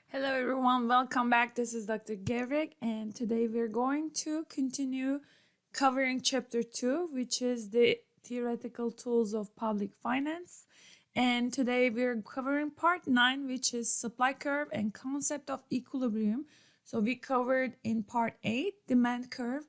Hello everyone, welcome back. This is Dr. Gevrek, and today we're going to continue covering chapter 2, which is the theoretical tools of public finance. And today we're covering part 9, which is supply curve and concept of equilibrium. So we covered in part 8 demand curve.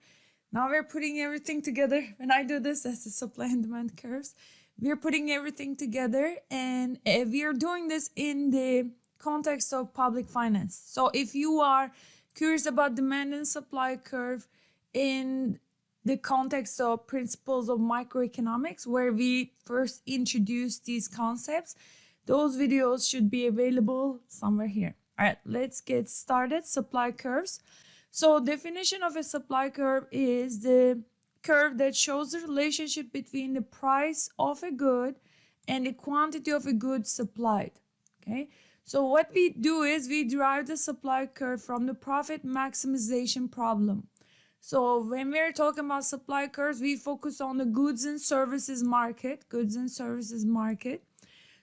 Now we're putting everything together. When I do this, that's the supply and demand curves. We're putting everything together, and we are doing this in the context of public finance. So if you are curious about demand and supply curve in the context of principles of microeconomics, where we first introduced these concepts, those videos should be available somewhere here. All right, let's get started. Supply curves. So definition of a supply curve is the curve that shows the relationship between the price of a good and the quantity of a good supplied. Okay, so what we do is we derive the supply curve from the profit maximization problem. So when we're talking about supply curves, we focus on the goods and services market.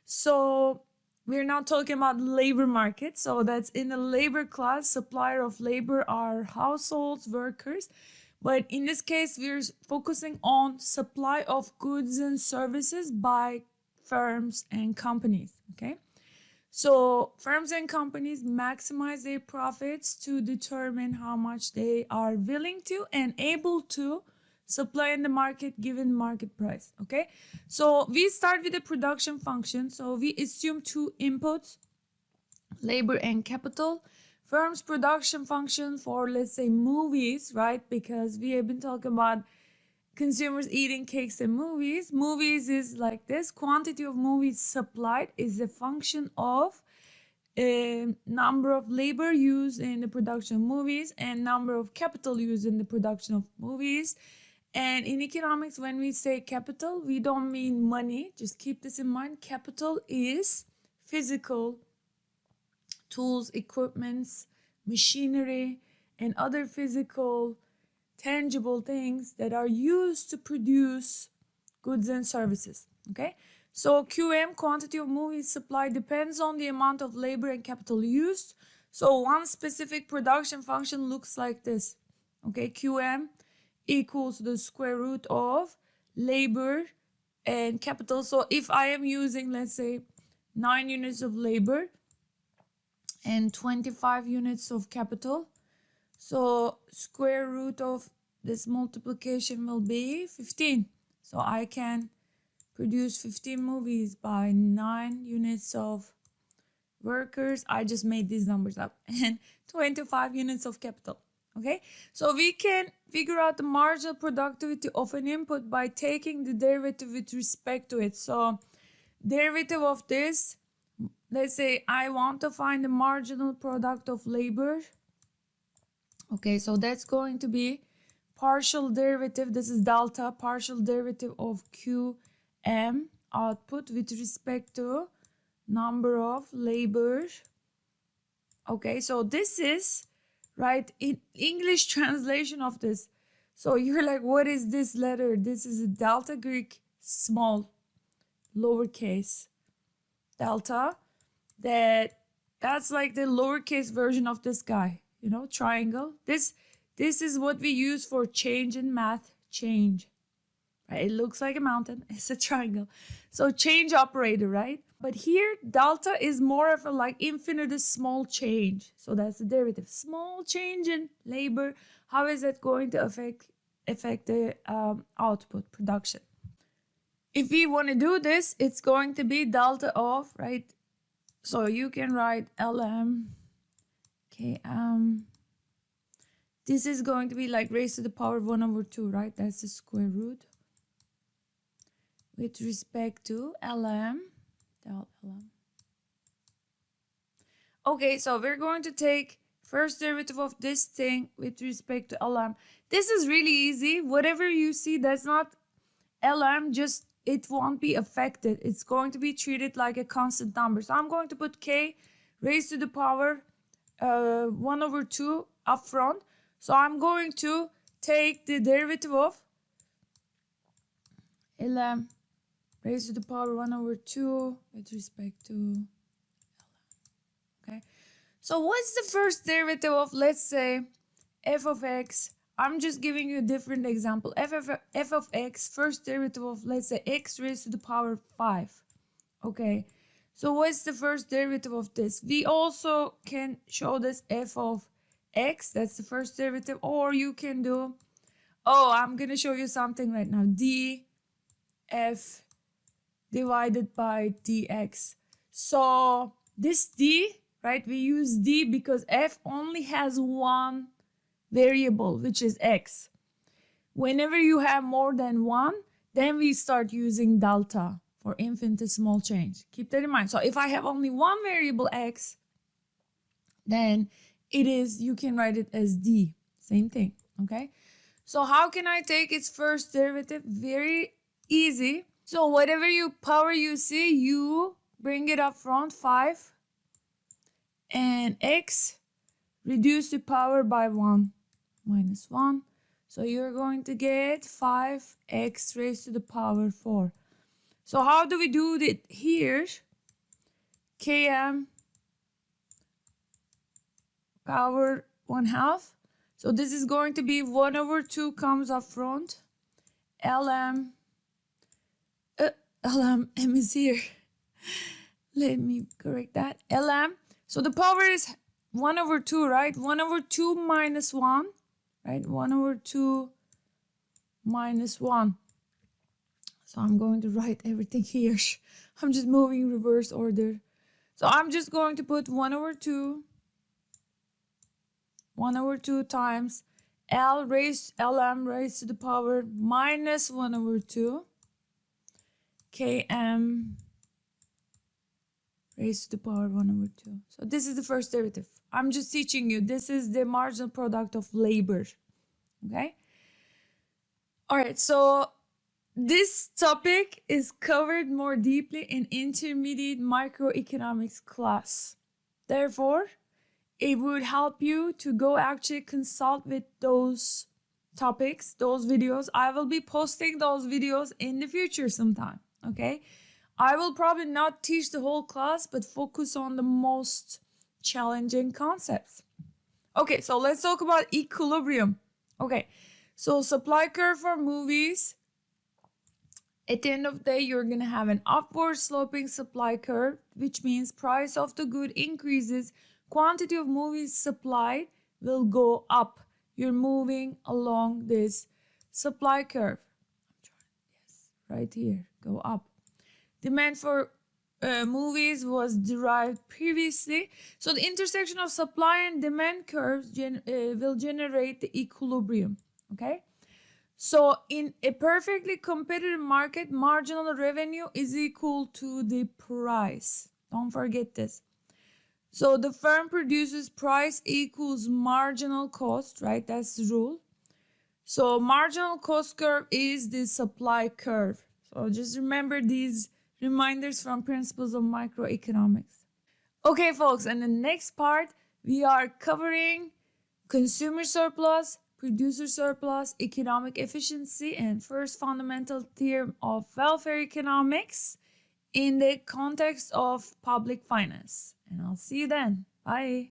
So we're not talking about labor market. So that's in the labor class. Supplier of labor are households, workers. But in this case, we're focusing on supply of goods and services by firms and companies. Okay. So firms and companies maximize their profits to determine how much they are willing to and able to supply in the market given market price. Okay, so we start with the production function. So we assume two inputs, labor and capital. Firm's production function for, let's say, movies, right? Because we have been talking about consumers eating cakes and movies. Movies is like this. Quantity of movies supplied is a function of number of labor used in the production of movies and number of capital used in the production of movies. And in economics, when we say capital, we don't mean money. Just keep this in mind. Capital is physical tools, equipments, machinery, and other physical tangible things that are used to produce goods and services. Okay, so QM, quantity of movies supplied, depends on the amount of labor and capital used. So one specific production function looks like this. Okay, QM equals the square root of labor and capital. So if I am using, let's say, 9 units of labor and 25 units of capital, so square root of this multiplication will be 15. So I can produce 15 movies by 9 units of workers. I just made these numbers up. And 25 units of capital. Okay, so we can figure out the marginal productivity of an input by taking the derivative with respect to it. So derivative of this, let's say I want to find the marginal product of labor. Okay, so that's going to be partial derivative, this is delta, partial derivative of QM output with respect to number of labor. Okay, so this is, right, in English translation of this. So you're like, what is this letter? This is a delta, Greek small, lowercase delta. That's like the lowercase version of this guy, you know, triangle. This is what we use for change in math, change. Right? It looks like a mountain. It's a triangle. So change operator, right? But here, delta is more of a like infinitesimal change. So that's the derivative. Small change in labor. How is that going to affect the output, production? If we want to do this, it's going to be delta of, right? So you can write LM, KM. This is going to be like raised to the power 1/2, right? That's the square root with respect to LM, del LM. Okay, so we're going to take first derivative of this thing with respect to LM. This is really easy. Whatever you see that's not LM, just it won't be affected. It's going to be treated like a constant number. So I'm going to put K raised to the power 1/2 up front. So I'm going to take the derivative of LM raised to the power 1/2 with respect to LM. Okay. So what's the first derivative of, let's say, f of x? I'm just giving you a different example. F of x, first derivative of, let's say, x raised to the power 5. Okay, so what's the first derivative of this? We also can show this f of x, that's the first derivative, or you can do, I'm gonna show you something right now, df divided by dx. So this d, right, we use d because f only has one variable, which is x. Whenever you have more than one, then we start using delta for infinitesimal change. Keep that in mind. So if I have only one variable x, then it is, you can write it as d. Same thing, okay? So how can I take its first derivative? Very easy. So whatever power you see, you bring it up front, 5, and x reduce the power by 1 minus 1. So you're going to get 5x raised to the power 4. So how do we do it here? Km power 1/2. So this is going to be 1/2 comes up front. Lm m is here. Let me correct that. Lm. So the power is 1/2, right? 1/2 minus 1, right? 1/2 minus 1. So I'm going to write everything here. I'm just moving reverse order. So I'm just going to put 1/2 times lm raised to the power minus 1/2 km raised to the power 1/2. So this is the first derivative. I'm just teaching you. This is the marginal product of labor. Okay? All right, so this topic is covered more deeply in intermediate microeconomics class. Therefore, it would help you to go actually consult with those topics, those videos. I will be posting those videos in the future sometime, okay? I will probably not teach the whole class, but focus on the most challenging concepts. Okay, so let's talk about equilibrium. Okay, so supply curve for movies. At the end of the day, you're going to have an upward sloping supply curve, which means price of the good increases, quantity of movies supplied will go up. You're moving along this supply curve. Yes, right here, go up. Demand for movies was derived previously. So the intersection of supply and demand curves will generate the equilibrium, okay? So in a perfectly competitive market, marginal revenue is equal to the price. Don't forget this. So the firm produces price equals marginal cost, right? That's the rule. So marginal cost curve is the supply curve. So just remember these reminders from principles of microeconomics. Okay, folks, in the next part, we are covering consumer surplus, producer surplus, economic efficiency, and first fundamental theorem of welfare economics in the context of public finance. And I'll see you then. Bye.